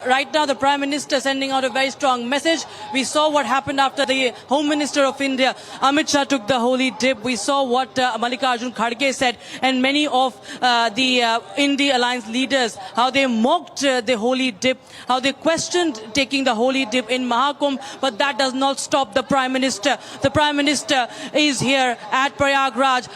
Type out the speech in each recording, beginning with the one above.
Right now, the Prime Minister sending out a very strong message. We saw what happened after the Home Minister of India, Amit Shah, took the holy dip. We saw what Mallikarjun Kharge said, and many of the India Alliance leaders, how they mocked the holy dip, how they questioned taking the holy dip in Mahakumbh. But that does not stop the Prime Minister. The Prime Minister is here at Prayagraj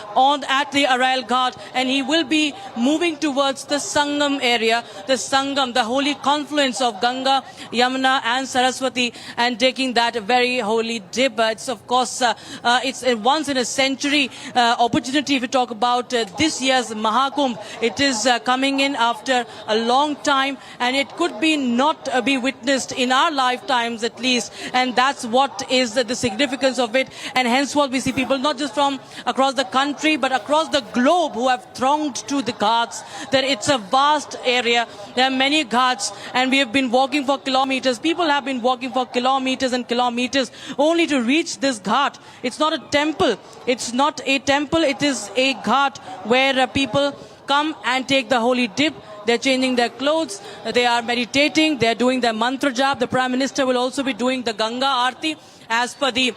at the Aral Ghat, and he will be moving towards the Sangam area, the Sangam, the holy confluence of Ganga, Yamuna and Saraswati, and taking that very holy dip. It's of course it's a once in a century opportunity. If you talk about this year's Mahakumbh, it is coming in after a long time, and it could be not be witnessed in our lifetimes at least, and that's what is the significance of it. And henceforth we see people not just from across the country but across the globe who have thronged to the ghats. That it's a vast area, there are many ghats, and we have been walking for kilometers. People have been walking for kilometers and kilometers only to reach this ghat. It's not a temple. It's not a temple. It is a ghat where people come and take the holy dip. They're changing their clothes. They are meditating. They're doing their mantra jap. The Prime Minister will also be doing the Ganga Aarti as per the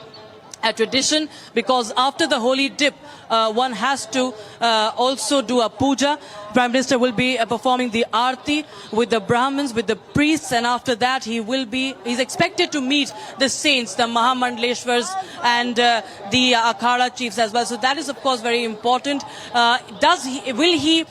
tradition, because after the holy dip, one has to also do a puja. Prime Minister will be performing the Aarti with the Brahmins, with the priests, and after that he's expected to meet the saints, the Mahamandleshwars and the Akhada chiefs as well. So that is of course very important. Will he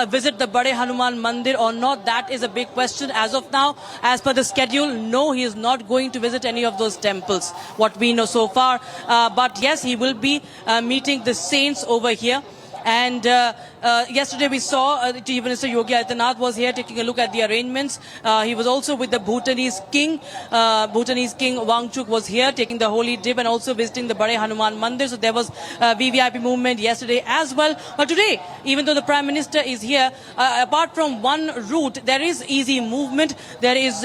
visit the Bade Hanuman Mandir or not? That is a big question as of now. As per the schedule, no, he is not going to visit any of those temples, what we know so far. But yes, he will be meeting the saints over here. And yesterday we saw Chief Minister Yogi Adityanath was here taking a look at the arrangements. He was also with the Bhutanese king. Bhutanese king Wangchuk was here taking the holy dip and also visiting the Bade Hanuman Mandir. So there was VVIP movement yesterday as well. But today, even though the Prime Minister is here, apart from one route, there is easy movement. There is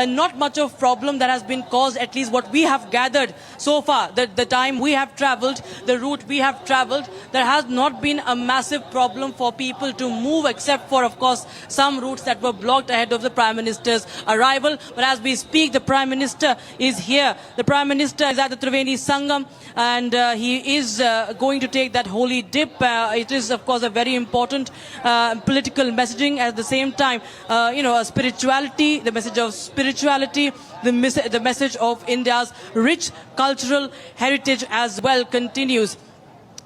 not much of problem that has been caused, at least what we have gathered so far. The time we have travelled, the route we have travelled, there has not been a massive problem for people to move, except for of course some routes that were blocked ahead of the Prime Minister's arrival. But as we speak, the Prime Minister is here. The Prime Minister is at the Triveni Sangam, and he is going to take that holy dip. It is of course a very important political messaging. At the same time, spirituality, the message of spirituality, the message of India's rich cultural heritage as well continues.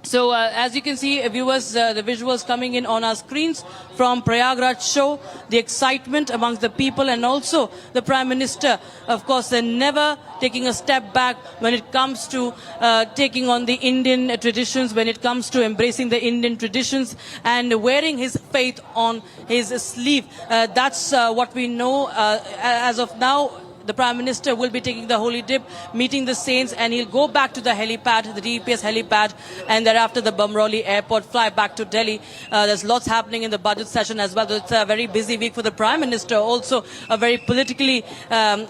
So as you can see, viewers, the visuals coming in on our screens from Prayagraj show the excitement amongst the people, and also the Prime Minister, of course, never taking a step back when it comes to taking on the Indian traditions, when it comes to embracing the Indian traditions and wearing his faith on his sleeve. That's what we know as of now. The Prime Minister will be taking the holy dip, meeting the saints, and he'll go back to the helipad, the DEPS helipad, and thereafter the Bamrauli airport, fly back to Delhi. There's lots happening in the budget session as well. It's a very busy week for the Prime Minister. Also a very politically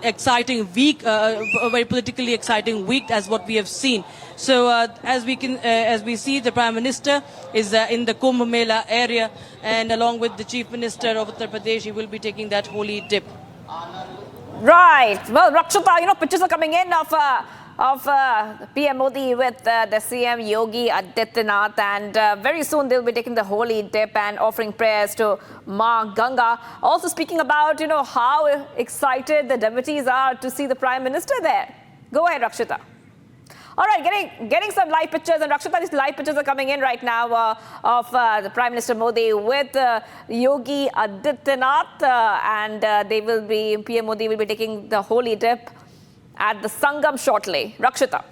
exciting week, as what we have seen. So as we see, the Prime Minister is in the Kumbh Mela area, and along with the Chief Minister of Uttar Pradesh, he will be taking that holy dip. Right. Well, Rakshita, pictures are coming in of PM Modi with the CM Yogi Adityanath, and very soon they'll be taking the holy dip and offering prayers to Ma Ganga. Also speaking about, how excited the devotees are to see the Prime Minister there. Go ahead, Rakshita. All right, getting some live pictures, and Rakshita, these live pictures are coming in right now of the Prime Minister Modi with Yogi Adityanath, and PM Modi will be taking the holy dip at the Sangam shortly. Rakshita.